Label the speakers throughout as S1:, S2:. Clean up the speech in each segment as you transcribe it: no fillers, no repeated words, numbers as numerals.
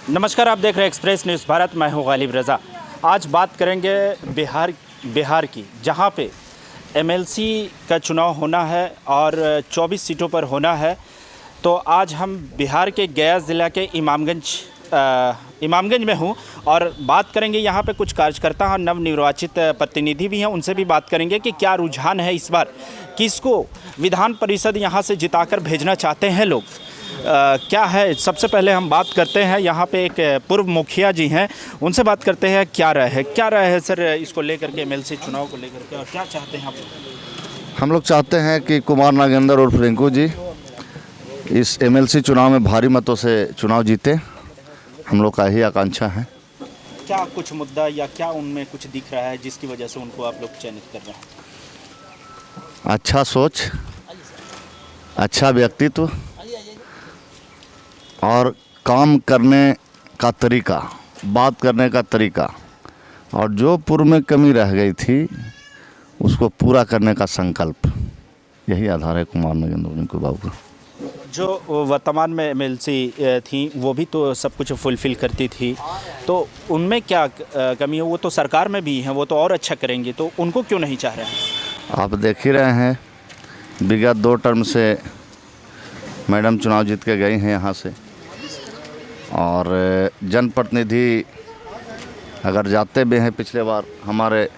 S1: नमस्कार, आप देख रहे हैं एक्सप्रेस न्यूज़ भारत। मैं हूं गालिब रज़ा। आज बात करेंगे बिहार की, जहां पे एमएलसी का चुनाव होना है और 24 सीटों पर होना है। तो आज हम बिहार के गया ज़िला के इमामगंज में हूं और बात करेंगे। यहां पे कुछ कार्यकर्ता और नवनिर्वाचित प्रतिनिधि भी हैं, उनसे भी बात करेंगे कि क्या रुझान है इस बार, किसको विधान परिषद यहां से जिताकर भेजना चाहते हैं लोग, क्या है। सबसे पहले हम बात करते हैं, यहाँ पे एक पूर्व मुखिया जी हैं, उनसे बात करते हैं क्या राय है सर इसको लेकर के, एमएलसी चुनाव को लेकर के, और क्या चाहते हैं आप लोग?
S2: हम लोग चाहते हैं कि कुमार नागेंद्र उर्फ रिंकू जी इस एमएलसी चुनाव में भारी मतों से चुनाव जीते। हम लोग का ही आकांक्षा है।
S1: क्या कुछ मुद्दा या क्या उनमें कुछ दिख रहा है जिसकी वजह से उनको आप लोग चयनित कर रहे हैं?
S2: अच्छा सोच, अच्छा व्यक्तित्व और काम करने का तरीका, बात करने का तरीका, और जो पूर्व में कमी रह गई थी उसको पूरा करने का संकल्प, यही आधार है कुमार नागेंद्र रिंकू बाबू का।
S1: जो वर्तमान में एमएलसी थी वो भी तो सब कुछ फुलफ़िल करती थी, तो उनमें क्या कमी है? वो तो सरकार में भी हैं, वो तो और अच्छा करेंगे, तो उनको क्यों नहीं चाह रहे हैं?
S2: आप देख ही रहे हैं, विगत 2 टर्म से मैडम चुनाव जीत के गई हैं यहाँ से, और जनप्रतिनिधि अगर जाते भी हैं, पिछले बार हमारे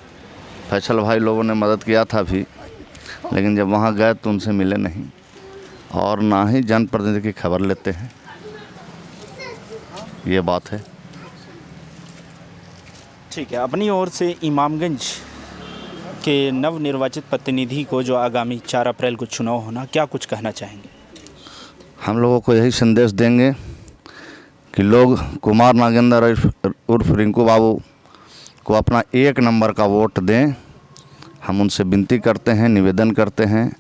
S2: फैसल भाई लोगों ने मदद किया था भी, लेकिन जब वहाँ गए तो उनसे मिले नहीं और ना ही जनप्रतिनिधि की खबर लेते हैं। ये बात है।
S1: ठीक है, अपनी ओर से इमामगंज के नवनिर्वाचित प्रतिनिधि को जो आगामी 4 अप्रैल को चुनाव होना, क्या कुछ कहना चाहेंगे?
S2: हम लोगों को यही संदेश देंगे कि लोग कुमार नागेंद्र उर्फ रिंकू बाबू को अपना 1 नंबर का वोट दें। हम उनसे विनती करते हैं, निवेदन करते हैं,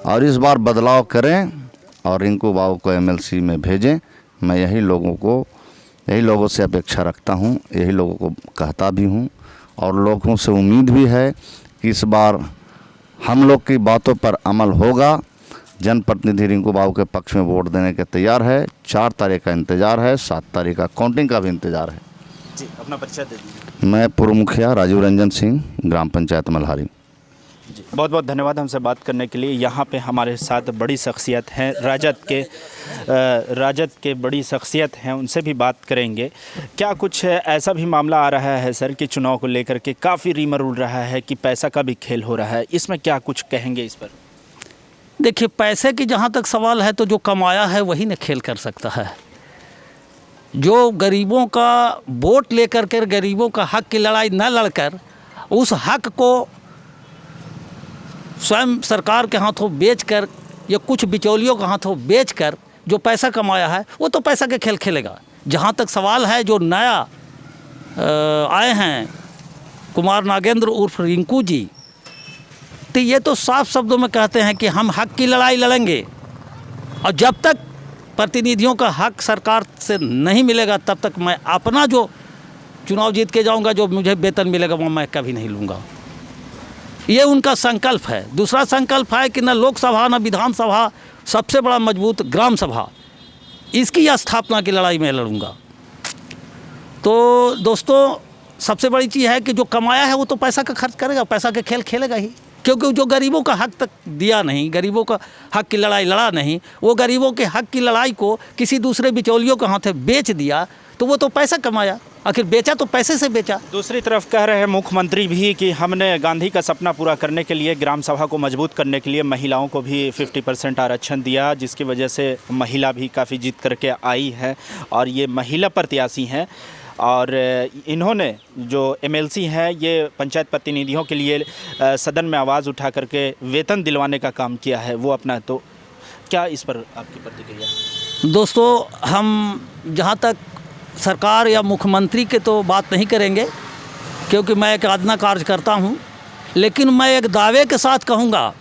S2: और इस बार बदलाव करें और रिंकू बाबू को एमएलसी में भेजें। मैं यही लोगों से अपेक्षा रखता हूं, यही लोगों को कहता भी हूं, और लोगों से उम्मीद भी है कि इस बार हम लोग की बातों पर अमल होगा। जनप्रतिनिधि रिंकू बाबू के पक्ष में वोट देने के तैयार है। 4 तारीख का इंतज़ार है, 7 तारीख का काउंटिंग का भी इंतज़ार है।
S1: जी, अपना परिचय दे दीजिए।
S2: मैं पूर्व मुखिया राजीव रंजन सिंह, ग्राम पंचायत मल्हारी।
S1: जी, बहुत बहुत धन्यवाद हमसे बात करने के लिए। यहाँ पे हमारे साथ बड़ी शख्सियत हैं, राजद के बड़ी शख्सियत हैं, उनसे भी बात करेंगे। क्या कुछ ऐसा भी मामला आ रहा है सर कि चुनाव को लेकर के काफ़ी रीमर उड़ रहा है कि पैसा का भी खेल हो रहा है, इसमें क्या कुछ कहेंगे इस पर?
S3: देखिए, पैसे की जहाँ तक सवाल है तो जो कमाया है वही न खेल कर सकता है। जो गरीबों का वोट लेकर के गरीबों का हक की लड़ाई न लड़कर उस हक को स्वयं सरकार के हाथों बेचकर या कुछ बिचौलियों के हाथों बेचकर जो पैसा कमाया है वो तो पैसा के खेल खेलेगा। जहाँ तक सवाल है जो नया आए हैं कुमार नागेंद्र उर्फ रिंकू जी, तो ये तो साफ शब्दों में कहते हैं कि हम हक की लड़ाई लड़ेंगे, और जब तक प्रतिनिधियों का हक सरकार से नहीं मिलेगा तब तक मैं अपना जो चुनाव जीत के जाऊंगा, जो मुझे वेतन मिलेगा वो मैं कभी नहीं लूँगा। ये उनका संकल्प है। दूसरा संकल्प है कि न लोकसभा न विधानसभा, सबसे बड़ा मजबूत ग्राम सभा, इसकी स्थापना की लड़ाई में लड़ूंगा। तो दोस्तों, सबसे बड़ी चीज़ है कि जो कमाया है वो तो पैसा का खर्च करेगा, पैसा के खेल खेलेगा ही, क्योंकि जो गरीबों का हक तक दिया नहीं, गरीबों का हक की लड़ाई लड़ा नहीं, वो गरीबों के हक की लड़ाई को किसी दूसरे बिचौलियों के हाथ बेच दिया, तो वो तो पैसा कमाया। आखिर बेचा तो पैसे से बेचा।
S1: दूसरी तरफ कह रहे हैं मुख्यमंत्री भी कि हमने गांधी का सपना पूरा करने के लिए, ग्राम सभा को मजबूत करने के लिए महिलाओं को भी 50% आरक्षण दिया, जिसकी वजह से महिला भी काफ़ी जीत करके आई है और ये महिला प्रत्याशी हैं। और इन्होंने जो एमएलसी हैं ये पंचायत प्रतिनिधियों के लिए सदन में आवाज़ उठा करके वेतन दिलवाने का काम किया है वो अपना। तो क्या इस पर आपकी प्रतिक्रिया?
S3: दोस्तों, हम जहाँ तक सरकार या मुख्यमंत्री के तो बात नहीं करेंगे, क्योंकि मैं एक आदना कार्यकर्ता हूँ, लेकिन मैं एक दावे के साथ कहूँगा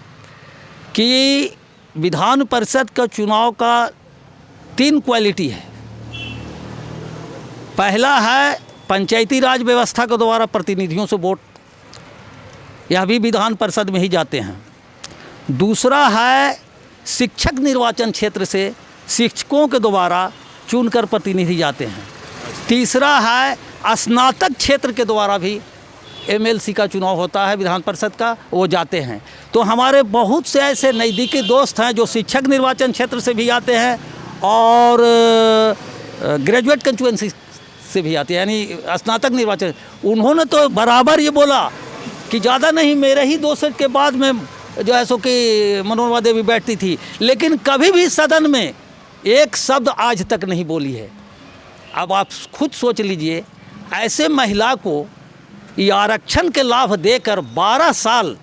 S3: कि विधान परिषद का चुनाव का 3 क्वालिटी है। पहला है पंचायती राज व्यवस्था के द्वारा प्रतिनिधियों से वोट, यह भी विधान परिषद में ही जाते हैं। दूसरा है शिक्षक निर्वाचन क्षेत्र से शिक्षकों के द्वारा चुनकर प्रतिनिधि जाते हैं। तीसरा है स्नातक क्षेत्र के द्वारा भी एमएलसी का चुनाव होता है, विधान परिषद का, वो जाते हैं। तो हमारे बहुत से ऐसे नज़दीकी दोस्त हैं जो शिक्षक निर्वाचन क्षेत्र से भी आते हैं और ग्रेजुएट कंस्टिट्यूएंसी से भी आते हैं, यानी स्नातक निर्वाचन। उन्होंने तो बराबर ये बोला कि ज़्यादा नहीं, मेरे ही 2 सेट के बाद में जो है सो कि मनोरमा देवी बैठती थी, लेकिन कभी भी सदन में एक शब्द आज तक नहीं बोली है। अब आप खुद सोच लीजिए, ऐसे महिला को ये आरक्षण के लाभ देकर 12 साल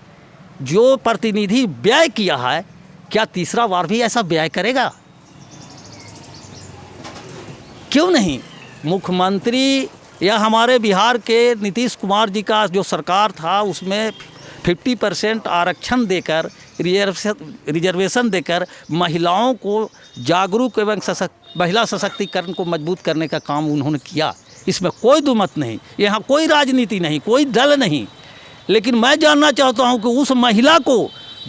S3: जो प्रतिनिधि व्यय किया है, क्या तीसरा बार भी ऐसा व्यय करेगा? क्यों नहीं? मुख्यमंत्री या हमारे बिहार के नीतीश कुमार जी का जो सरकार था उसमें 50% आरक्षण देकर, रिजर्वेशन देकर महिलाओं को जागरूक एवं महिला सशक्तिकरण को मजबूत करने का काम उन्होंने किया। इसमें कोई दुमत नहीं, यहाँ कोई राजनीति नहीं, कोई दल नहीं। लेकिन मैं जानना चाहता हूँ कि उस महिला को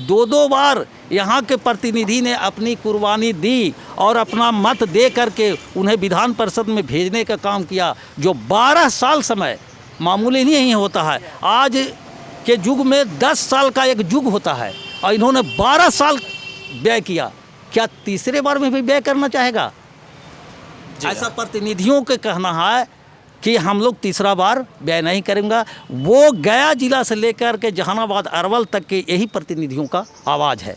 S3: 2 बार यहाँ के प्रतिनिधि ने अपनी कुर्बानी दी और अपना मत दे करके उन्हें विधान परिषद में भेजने का काम किया, जो 12 साल समय मामूली नहीं होता है। आज के युग में 10 साल का एक युग होता है और इन्होंने 12 साल व्यय किया। क्या तीसरे बार में भी व्यय करना चाहेगा? ऐसा प्रतिनिधियों के कहना है कि हम लोग तीसरा बार व्यय नहीं करेंगे। वो गया जिला से लेकर के जहानाबाद अरवल तक के यही प्रतिनिधियों का आवाज़ है।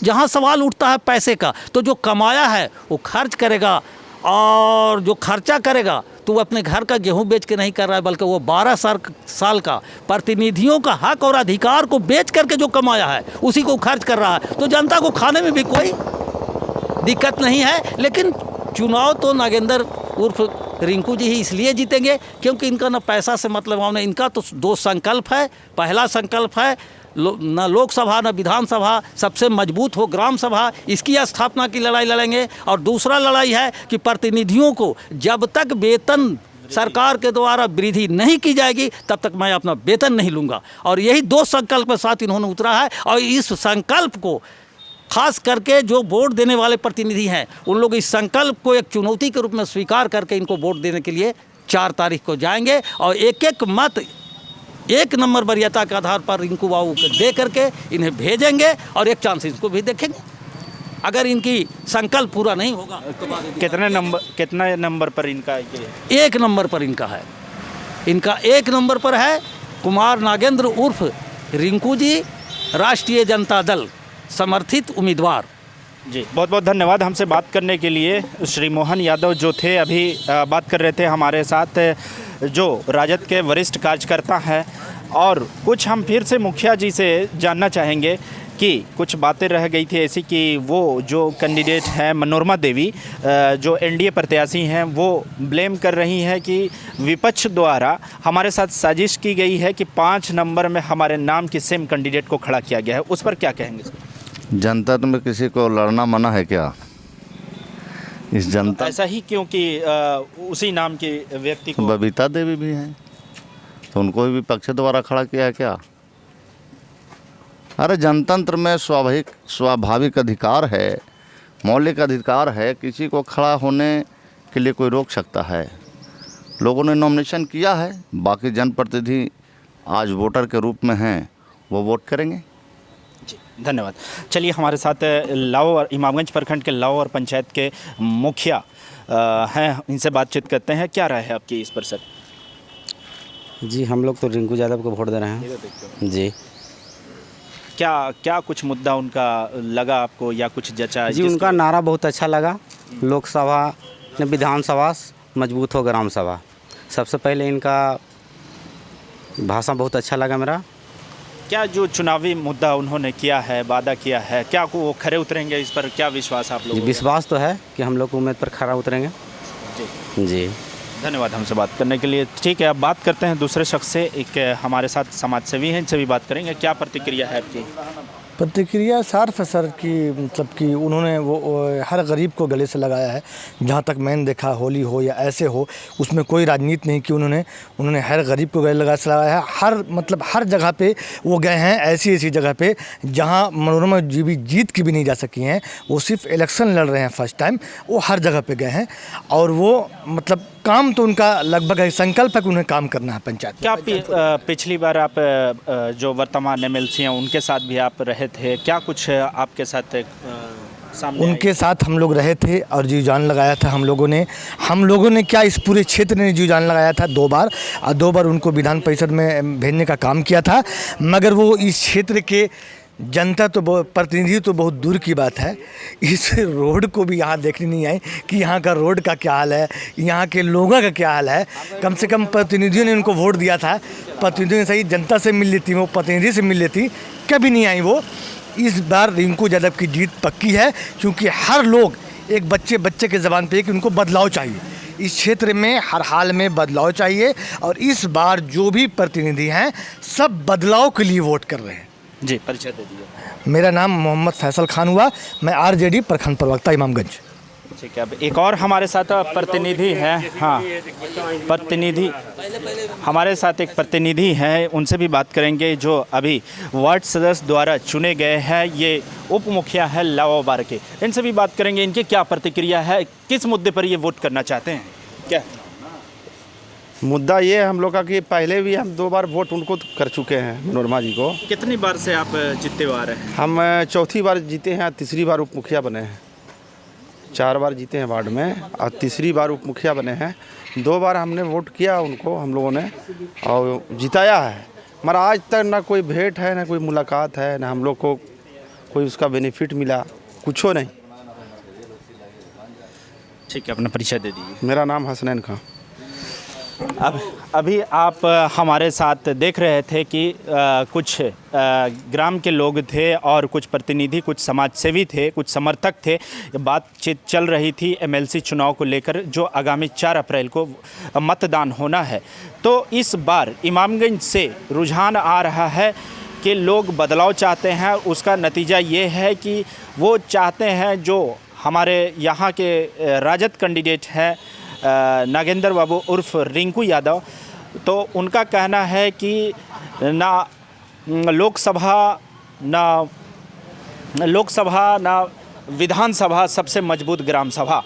S3: जहाँ सवाल उठता है पैसे का, तो जो कमाया है वो खर्च करेगा, और जो खर्चा करेगा तो वो अपने घर का गेहूं बेच के नहीं कर रहा है, बल्कि वो 12 साल का प्रतिनिधियों का हक और अधिकार को बेच करके जो कमाया है उसी को खर्च कर रहा है। तो जनता को खाने में भी कोई दिक्कत नहीं है। लेकिन चुनाव तो नागेंद्र उर्फ रिंकू जी ही इसलिए जीतेंगे क्योंकि इनका ना पैसा से मतलब है, इनका तो 2 संकल्प है। पहला संकल्प है न लोकसभा न विधानसभा सबसे मजबूत हो ग्राम सभा, इसकी स्थापना की लड़ाई लड़ेंगे। और दूसरा लड़ाई है कि प्रतिनिधियों को जब तक वेतन सरकार के द्वारा वृद्धि नहीं की जाएगी तब तक मैं अपना वेतन नहीं लूँगा। और यही 2 संकल्प के साथ इन्होंने उतरा है। और इस संकल्प को खास करके जो वोट देने वाले प्रतिनिधि हैं उन लोग इस संकल्प को एक चुनौती के रूप में स्वीकार करके इनको वोट देने के लिए 4 तारीख को जाएंगे और एक मत 1 नंबर वरीयता के आधार पर रिंकू बाबू को दे करके इन्हें भेजेंगे और एक चांस इनको भी देखेंगे। अगर इनकी संकल्प पूरा नहीं होगा तो
S1: कितने नंबर पर इनका ये
S3: 1 नंबर पर इनका है। इनका 1 नंबर पर है कुमार नागेंद्र उर्फ रिंकू जी, राष्ट्रीय जनता दल समर्थित उम्मीदवार।
S1: जी बहुत बहुत धन्यवाद हमसे बात करने के लिए। श्री मोहन यादव जो थे अभी बात कर रहे थे हमारे साथ, जो राजद के वरिष्ठ कार्यकर्ता हैं। और कुछ हम फिर से मुखिया जी से जानना चाहेंगे कि कुछ बातें रह गई थी ऐसी कि वो जो कैंडिडेट हैं मनोरमा देवी जो एनडीए प्रत्याशी हैं वो ब्लेम कर रही हैं कि विपक्ष द्वारा हमारे साथ साजिश की गई है कि 5 नंबर में हमारे नाम की सेम कैंडिडेट को खड़ा किया गया है। उस पर क्या कहेंगे?
S2: जनता में किसी को लड़ना मना है क्या? इस जनता
S1: ऐसा ही क्योंकि उसी नाम के व्यक्ति को
S2: बबीता देवी भी हैं तो उनको भी विपक्ष द्वारा खड़ा किया है क्या? अरे जनतंत्र में स्वाभाविक अधिकार है, मौलिक अधिकार है। किसी को खड़ा होने के लिए कोई रोक सकता है? लोगों ने नॉमिनेशन किया है, बाकी जनप्रतिनिधि आज वोटर के रूप में हैं, वो वोट करेंगे।
S1: जी धन्यवाद। चलिए हमारे साथ लाहौर इमामगंज प्रखंड के लाहौर पंचायत के मुखिया हैं, इनसे बातचीत करते हैं। क्या राय है आपकी इस पर सर?
S4: जी हम लोग तो रिंकू यादव को वोट दे रहे हैं। जी
S1: क्या कुछ मुद्दा उनका लगा आपको या कुछ जचा?
S4: जी उनका नारा बहुत अच्छा लगा, लोकसभा ने विधानसभा मजबूत हो ग्राम सभा। सबसे पहले इनका भाषण बहुत अच्छा लगा मेरा।
S1: क्या जो चुनावी मुद्दा उन्होंने किया है, वादा किया है, क्या वो खरे उतरेंगे? इस पर क्या विश्वास आप लोगों को?
S4: विश्वास तो है कि हम लोग उम्मीद पर खरा उतरेंगे। जी
S1: धन्यवाद हमसे बात करने के लिए। ठीक है, अब बात करते हैं दूसरे शख्स से। एक हमारे साथ समाजसेवी हैं, इनसे भी बात करेंगे। क्या प्रतिक्रिया है आपकी?
S5: प्रतिक्रिया सार्फ है सर कि मतलब कि उन्होंने वो हर गरीब को गले से लगाया है। जहाँ तक मैंने देखा, होली हो या ऐसे हो, उसमें कोई राजनीति नहीं की। उन्होंने हर गरीब को गले लगा से लगाया है। हर जगह पे वो गए हैं, ऐसी जगह पे जहाँ मनोरमा जी भी जीत की भी नहीं जा सकी हैं। वो सिर्फ इलेक्शन लड़ रहे हैं फर्स्ट टाइम, वो हर जगह पे गए हैं और वो मतलब काम तो उनका लगभग है, संकल्प है कि उन्हें काम करना है पंचायत में।
S1: क्या पिछली बार आप जो वर्तमान एमएलसी हैं उनके साथ भी आप रहे थे, क्या कुछ आपके साथ सामने
S5: उनके साथ हम लोग रहे थे और जी जान लगाया था हम लोगों ने क्या इस पूरे क्षेत्र ने जी जान लगाया था 2 बार, और 2 बार उनको विधान परिषद में भेजने का काम किया था। मगर वो इस क्षेत्र के जनता तो प्रतिनिधि तो बहुत दूर की बात है, इस रोड को भी यहाँ देखने नहीं आए कि यहाँ का रोड का क्या हाल है, यहाँ के लोगों का क्या हाल है। कम से कम प्रतिनिधियों ने उनको वोट दिया था, प्रतिनिधियों ने सही जनता से मिल लेती, वो प्रतिनिधि से मिल लेती, कभी नहीं आई वो। इस बार रिंकू यादव की जीत पक्की है, क्योंकि हर लोग एक बच्चे के ज़बान पे कि उनको बदलाव चाहिए, इस क्षेत्र में हर हाल में बदलाव चाहिए। और इस बार जो भी प्रतिनिधि हैं सब बदलाव के लिए वोट कर रहे हैं।
S1: जी, परिचय दे दीजिए।
S5: मेरा नाम मोहम्मद फैसल खान हुआ, मैं आरजेडी प्रखंड प्रवक्ता इमामगंज।
S1: ठीक है, अब एक और हमारे साथ प्रतिनिधि हैं। हाँ, प्रतिनिधि हमारे साथ एक प्रतिनिधि हैं, उनसे भी बात करेंगे जो अभी वार्ड सदस्य द्वारा चुने गए हैं। ये उप मुखिया है लावाबार के, इनसे भी बात करेंगे इनकी क्या प्रतिक्रिया है, किस मुद्दे पर ये वोट करना चाहते हैं। क्या
S6: मुद्दा ये है हम लोग का कि पहले भी हम 2 बार वोट उनको कर चुके हैं, मनोरमा जी को।
S1: कितनी बार से आप जीतते हुए आ रहे हैं?
S6: हम 4थी बार जीते हैं, 3री बार उप मुखिया बने हैं। 4 बार जीते हैं वार्ड में और 3री बार उप मुखिया बने हैं। 2 बार हमने वोट किया उनको, हम लोगों ने, और जिताया है। मगर आज तक ना कोई भेंट है, ना कोई मुलाकात है, ना हम लोग को कोई उसका बेनिफिट मिला, कुछ नहीं।
S1: ठीक है, अपना परिचय दे दीजिए।
S6: मेरा नाम हसनैन खां।
S1: अब अभी आप हमारे साथ देख रहे थे कि कुछ ग्राम के लोग थे और कुछ प्रतिनिधि, कुछ समाज सेवी थे, कुछ समर्थक थे। बातचीत चल रही थी एमएलसी चुनाव को लेकर, जो आगामी 4 अप्रैल को मतदान होना है। तो इस बार इमामगंज से रुझान आ रहा है कि लोग बदलाव चाहते हैं। उसका नतीजा ये है कि वो चाहते हैं जो हमारे यहाँ के राजद कैंडिडेट हैं नागेंद्र बाबू उर्फ रिंकू यादव, तो उनका कहना है कि ना लोकसभा ना विधानसभा सबसे मजबूत ग्राम सभा।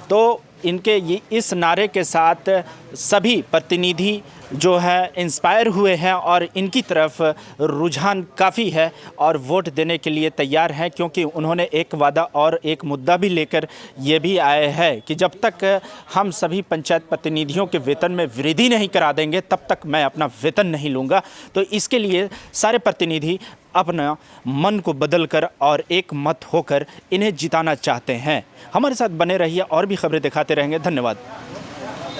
S1: तो इनके इस नारे के साथ सभी प्रतिनिधि जो है इंस्पायर हुए हैं और इनकी तरफ रुझान काफ़ी है और वोट देने के लिए तैयार हैं, क्योंकि उन्होंने एक वादा और एक मुद्दा भी लेकर ये भी आए हैं कि जब तक हम सभी पंचायत प्रतिनिधियों के वेतन में वृद्धि नहीं करा देंगे तब तक मैं अपना वेतन नहीं लूँगा। तो इसके लिए सारे प्रतिनिधि अपना मन को बदलकर और एक मत होकर इन्हें जिताना चाहते हैं। हमारे साथ बने रहिए और भी खबरें दिखाते रहेंगे। धन्यवाद।